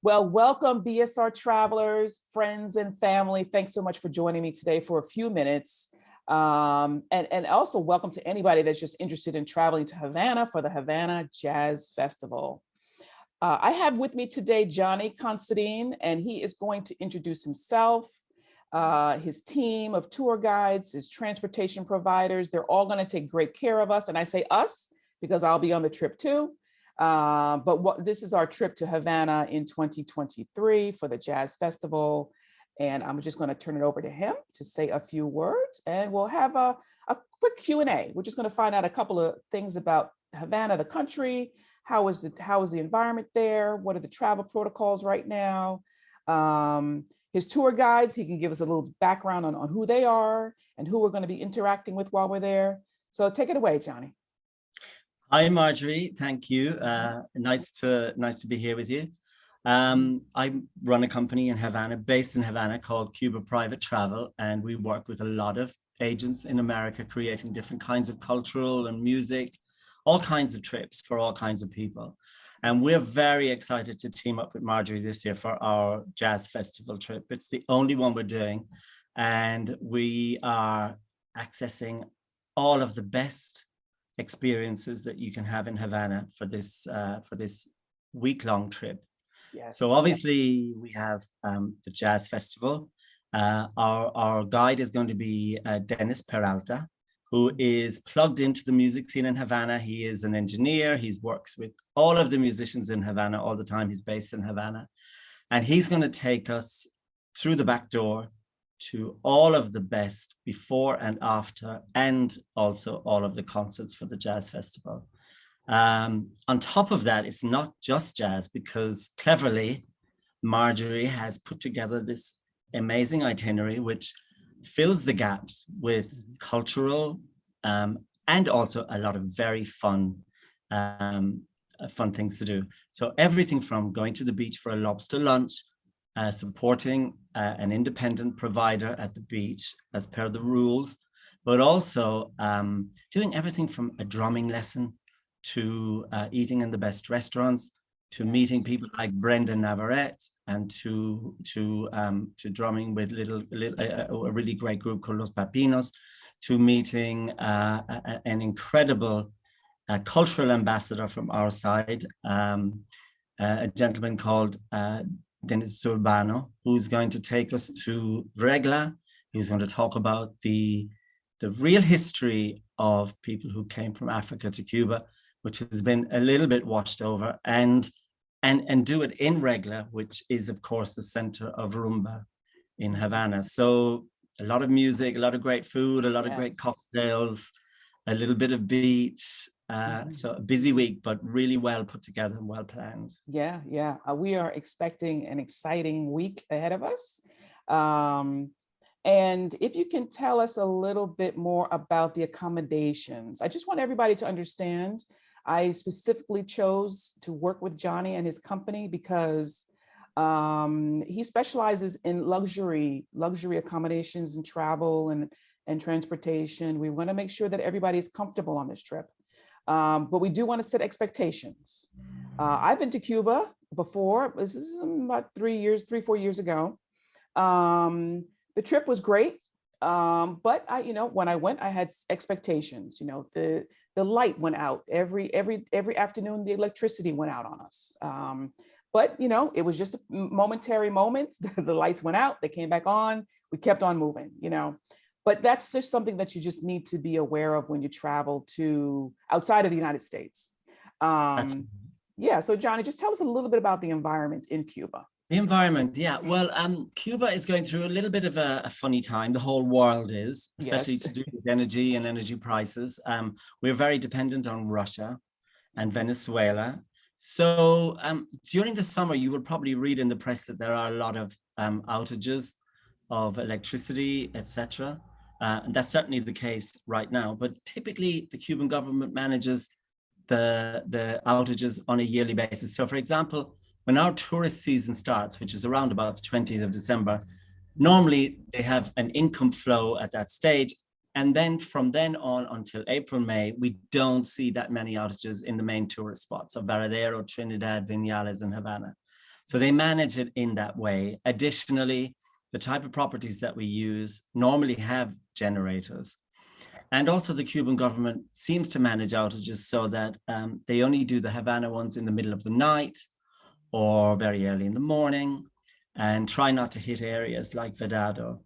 Well, welcome BSR travelers, friends, and family. Thanks so much for joining me today for a few minutes. And also welcome to anybody that's just interested in traveling to Havana for the Havana Jazz Festival. I have with me today Johnny Considine, and he is going to introduce himself, his team of tour guides, his transportation providers. They're all going to take great care of us. And I say us because I'll be on the trip too. This is our trip to Havana in 2023 for the Jazz Festival. And I'm just going to turn it over to him to say a few words, and we'll have a quick Q&A. We're just going to find out a couple of things about Havana, the country. How is the environment there? What are the travel protocols right now? His tour guides, he can give us a little background on who they are and who we're going to be interacting with while we're there. So take it away, Johnny. Hi, Marjorie. Thank you. Nice to be here with you. I run a company in Havana, based in Havana, called Cuba Private Travel, and we work with a lot of agents in America, creating different kinds of cultural and music, all kinds of trips for all kinds of people. And we're very excited to team up with Marjorie this year for our Jazz Festival trip. It's the only one we're doing, and we are accessing all of the best experiences that you can have in Havana for this week-long trip. Yes. So obviously we have the Jazz Festival. Our guide is going to be Dennis Peralta, who is plugged into the music scene in Havana. He is an engineer. He works with all of the musicians in Havana all the time. He's based in Havana, and he's going to take us through the back door to all of the best before and after, and also all of the concerts for the Jazz Festival. On top of that, it's not just jazz, because cleverly, Marjorie has put together this amazing itinerary, which fills the gaps with cultural and also a lot of very fun things to do. So everything from going to the beach for a lobster lunch, supporting an independent provider at the beach as per the rules, but also doing everything from a drumming lesson to eating in the best restaurants, to meeting people like Brendan Navarrete, and to drumming with a really great group called Los Papinos, to meeting an incredible cultural ambassador from our side, a gentleman called Dennis Urbano, who's going to take us to Regla. He's going to talk about the real history of people who came from Africa to Cuba, which has been a little bit washed over, and do it in Regla, which is, of course, the center of rumba in Havana. So a lot of music, a lot of great food, a lot of great cocktails, a little bit of beach. So a busy week, but really well put together and well planned. Yeah. We are expecting an exciting week ahead of us. And if you can tell us a little bit more about the accommodations. I just want everybody to understand, I specifically chose to work with Johnny and his company because he specializes in luxury accommodations and travel and transportation. We want to make sure that everybody is comfortable on this trip. But we do want to set expectations. I've been to Cuba before. This is about 4 years ago. The trip was great. But when I went, I had expectations. The light went out every afternoon. The electricity went out on us. But it was just a momentary moment. The lights went out. They came back on. We kept on moving. But that's just something that you just need to be aware of when you travel to outside of the United States. Yeah. So Johnny, just tell us a little bit about the environment in Cuba. The environment, yeah. Well, Cuba is going through a little bit of a funny time. The whole world is, especially to do with energy and energy prices. We're very dependent on Russia and Venezuela. So during the summer, you will probably read in the press that there are a lot of outages of electricity, etc. And that's certainly the case right now. But typically, the Cuban government manages the outages on a yearly basis. So, for example, when our tourist season starts, which is around about the 20th of December, normally they have an income flow at that stage. And then from then on until April, May, we don't see that many outages in the main tourist spots of Varadero, Trinidad, Vinales, and Havana. So they manage it in that way. Additionally, the type of properties that we use normally have generators. And also the Cuban government seems to manage outages so that they only do the Havana ones in the middle of the night or very early in the morning, and try not to hit areas like Vedado.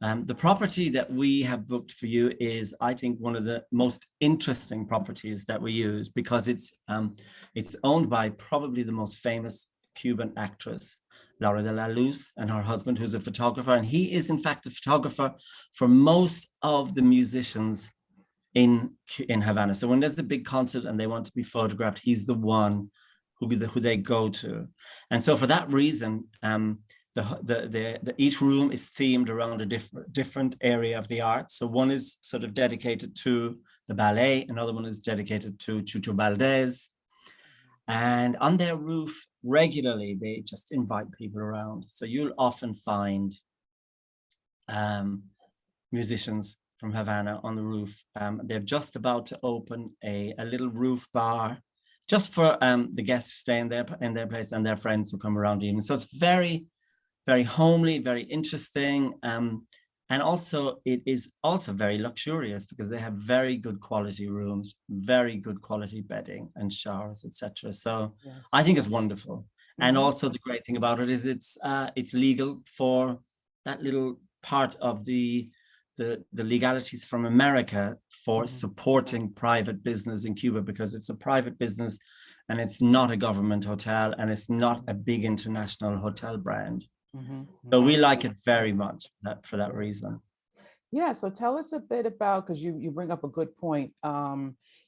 The property that we have booked for you is, I think, one of the most interesting properties that we use, because it's owned by probably the most famous Cuban actress, Laura de la Luz, and her husband, who's a photographer. And he is, in fact, the photographer for most of the musicians in Havana. So when there's a big concert and they want to be photographed, he's the one who they go to. And so for that reason, each room is themed around a different area of the arts. So one is sort of dedicated to the ballet, another one is dedicated to Chucho Valdez. And on their roof, regularly, they just invite people around. So you'll often find musicians from Havana on the roof. They're just about to open a little roof bar just for the guests who stay in their place and their friends who come around the evening. So it's very, very homely, very interesting. And also it is also very luxurious because they have very good quality rooms, very good quality bedding and showers, etc. So yes, I think it's wonderful. Mm-hmm. And also the great thing about it is it's legal for that little part of the legalities from America for supporting private business in Cuba, because it's a private business and it's not a government hotel and it's not a big international hotel brand. So we like it very much for that reason. Yeah, so tell us a bit about, because you bring up a good point.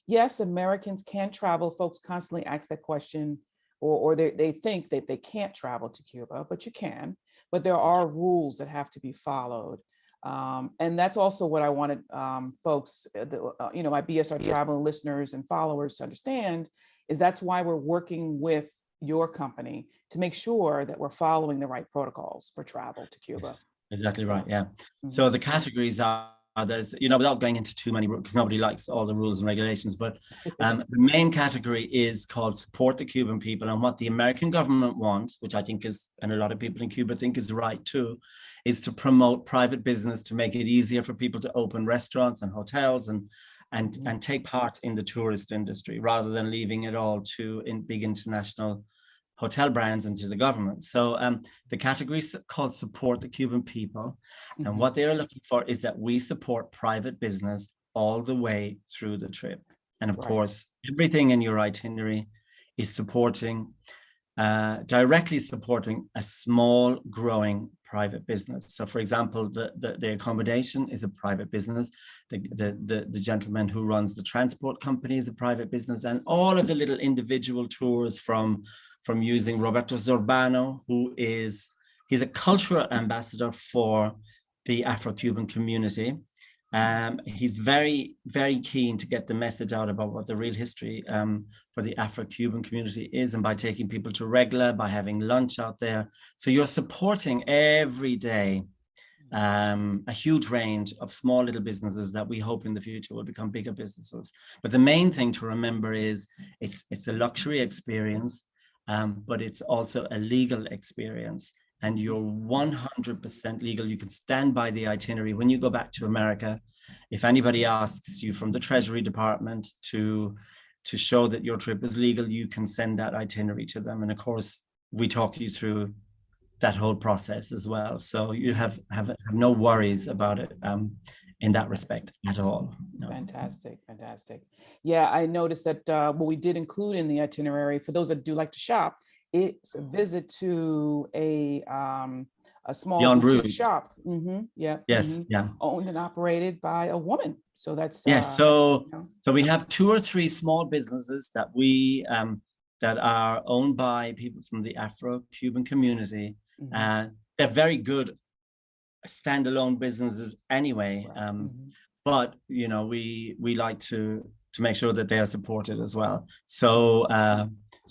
Yes, Americans can travel. Folks constantly ask that question, or they think that they can't travel to Cuba, but you can. But there are rules that have to be followed. And that's also what I wanted folks, my BSR Travel listeners and followers to understand, is that's why we're working with your company to make sure that we're following the right protocols for travel to Cuba. Yes, exactly right. Yeah. So the categories are, there's, without going into too many rules, because nobody likes all the rules and regulations, but the main category is called support the Cuban people. And what the American government wants, which I think is, and a lot of people in Cuba think is right too, is to promote private business, to make it easier for people to open restaurants and hotels and take part in the tourist industry, rather than leaving it all to big international hotel brands and to the government. So the category is called Support the Cuban People. And what they're looking for is that we support private business all the way through the trip. And of course, everything in your itinerary is directly supporting a small growing private business. So for example, the accommodation is a private business. The gentleman who runs the transport company is a private business, and all of the little individual tours from using Roberto Zorbano, he's a cultural ambassador for the Afro-Cuban community. He's very, very keen to get the message out about what the real history for the Afro-Cuban community is, and by taking people to Regla, by having lunch out there. So you're supporting every day a huge range of small little businesses that we hope in the future will become bigger businesses. But the main thing to remember is it's a luxury experience, but it's also a legal experience. And you're 100% legal. You can stand by the itinerary. When you go back to America, if anybody asks you from the Treasury Department to show that your trip is legal, you can send that itinerary to them. And of course, we talk you through that whole process as well. So you have no worries about it in that respect at all. No. Fantastic. Yeah, I noticed that what we did include in the itinerary, for those that do like to shop, it's a visit to a small Beyond boutique Rude shop. Yeah. Yes. Yeah. Owned and operated by a woman. So that's So we have 2 or 3 small businesses that we that are owned by people from the Afro-Cuban community. They're very good standalone businesses anyway. But we like to make sure that they are supported as well. So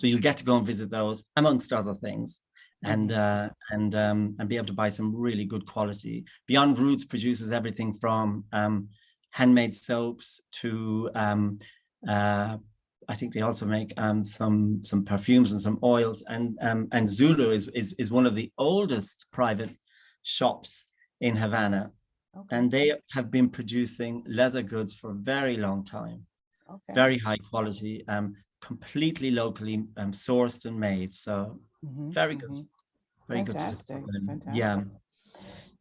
you'll get to go and visit those, amongst other things, and be able to buy some really good quality. Beyond Roots produces everything from handmade soaps to I think they also make some perfumes and some oils. And Zulu is one of the oldest private shops in Havana. Okay. And they have been producing leather goods for a very long time. Okay. Very high quality, completely locally sourced and made. So very good. Very good to Fantastic. support them. Fantastic. Yeah.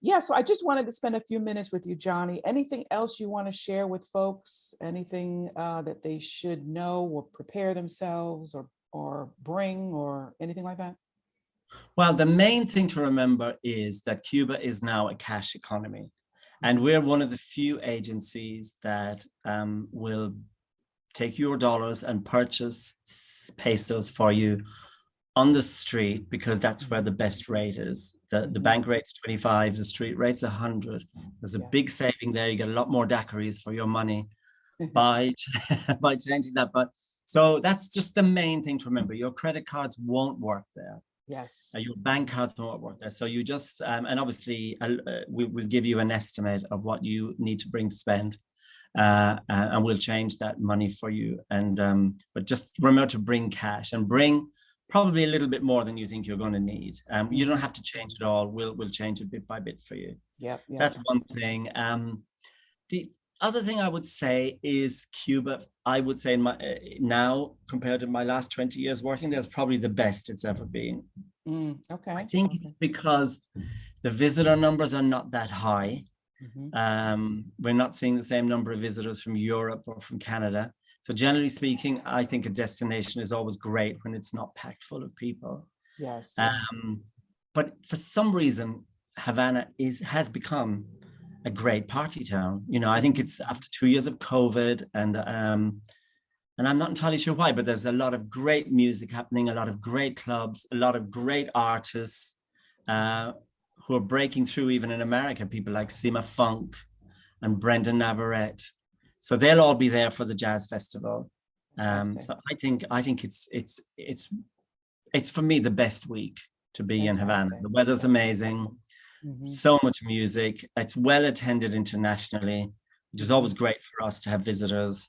Yeah, so I just wanted to spend a few minutes with you, Johnny. Anything else you want to share with folks? Anything that they should know or prepare themselves or bring or anything like that? Well, the main thing to remember is that Cuba is now a cash economy. And we're one of the few agencies that will take your dollars and purchase pesos for you on the street, because that's where the best rate is. The bank rate's 25, the street rate's 100. There's a big saving there. You get a lot more daiquiris for your money by changing that. But so that's just the main thing to remember. Your credit cards won't work there. Yes. Your bank cards won't work there. So you just, and obviously we'll give you an estimate of what you need to bring to spend. And we'll change that money for you. And but just remember to bring cash, and bring probably a little bit more than you think you're going to need. You don't have to change it all. We'll change it bit by bit for you. Yep. So that's one thing. The other thing I would say is Cuba, I would say now compared to my last 20 years working there, is probably the best it's ever been. Okay. I think it's because the visitor numbers are not that high. We're not seeing the same number of visitors from Europe or from Canada. So generally speaking, I think a destination is always great when it's not packed full of people. Yes. But for some reason, Havana has become a great party town. You know, I think it's after 2 years of COVID, and I'm not entirely sure why, but there's a lot of great music happening, a lot of great clubs, a lot of great artists who are breaking through even in America, people like Sima Funk and Brendan Navarrete. So they'll all be there for the Jazz Festival. So I think it's for me the best week to be in Havana. The weather's amazing, so much music. It's well attended internationally, which is always great for us to have visitors.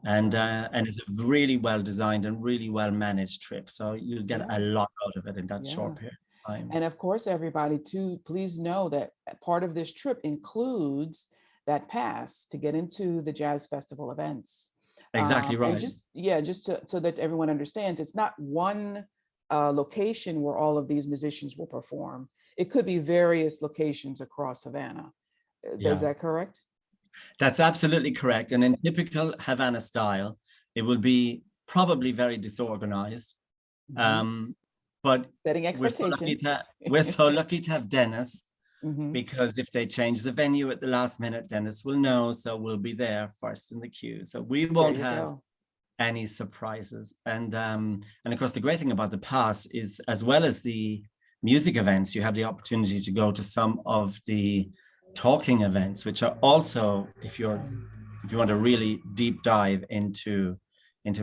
And it's a really well designed and really well managed trip. So you'll get a lot out of it in that short period of time. And of course, everybody too, please know that part of this trip includes that pass to get into the Jazz Festival events. Exactly right. And so that everyone understands, it's not one location where all of these musicians will perform. It could be various locations across Havana. Is that correct? That's absolutely correct. And in typical Havana style, it will be probably very disorganized. But setting expectations. We're so lucky to have Dennis, because if they change the venue at the last minute, Dennis will know. So we'll be there first in the queue. So we won't have any surprises. And of course, the great thing about the pass is, as well as the music events, you have the opportunity to go to some of the talking events, which are also, if you want a really deep dive into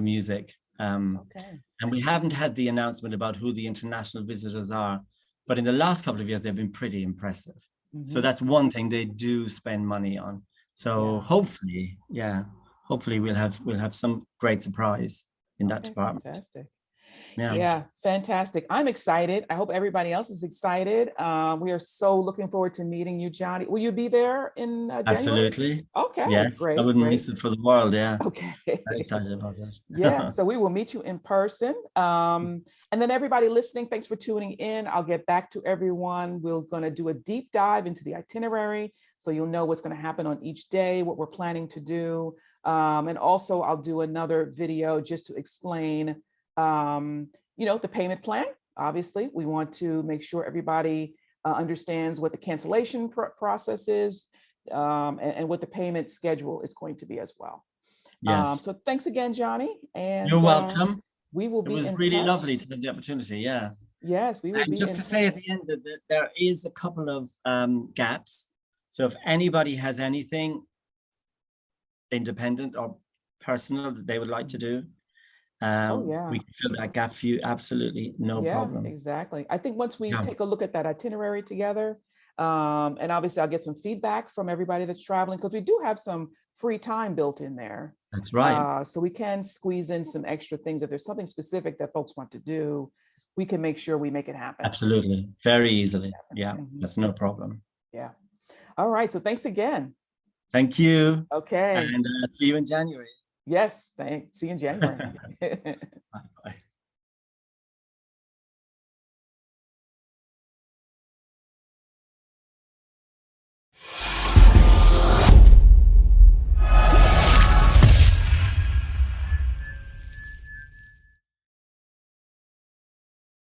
music. And we haven't had the announcement about who the international visitors are, but in the last couple of years, they've been pretty impressive. So that's one thing they do spend money on. So hopefully we'll have some great surprise in that department. Fantastic. Yeah, fantastic. I'm excited. I hope everybody else is excited. We are so looking forward to meeting you, Johnny. Will you be there in January? Absolutely. Okay. Yes, great. I wouldn't miss it for the world. Yeah. Okay. Very excited about that. Yeah, so we will meet you in person. And then everybody listening, thanks for tuning in. I'll get back to everyone. We're going to do a deep dive into the itinerary, so you'll know what's going to happen on each day, what we're planning to do. And also I'll do another video just to explain the payment plan. Obviously, we want to make sure everybody understands what the cancellation process is, and what the payment schedule is going to be as well. Yes. So thanks again, Johnny. And you're welcome. We will be in touch. It was really lovely to have the opportunity. Yeah. Yes, we will be in touch. Just to say at the end that there is a couple of gaps. So if anybody has anything independent or personal that they would like to do, we can fill that gap for you. Absolutely no problem. Exactly. I think once we take a look at that itinerary together, And obviously I'll get some feedback from everybody that's traveling, because we do have some free time built in there. That's right. So we can squeeze in some extra things. If there's something specific that folks want to do, we can make sure we make it happen. Absolutely. Very easily. Yeah, Mhm. that's no problem. Yeah. All right. So thanks again. Thank you. Okay. And see you in January. Yes. Thanks. See you in January.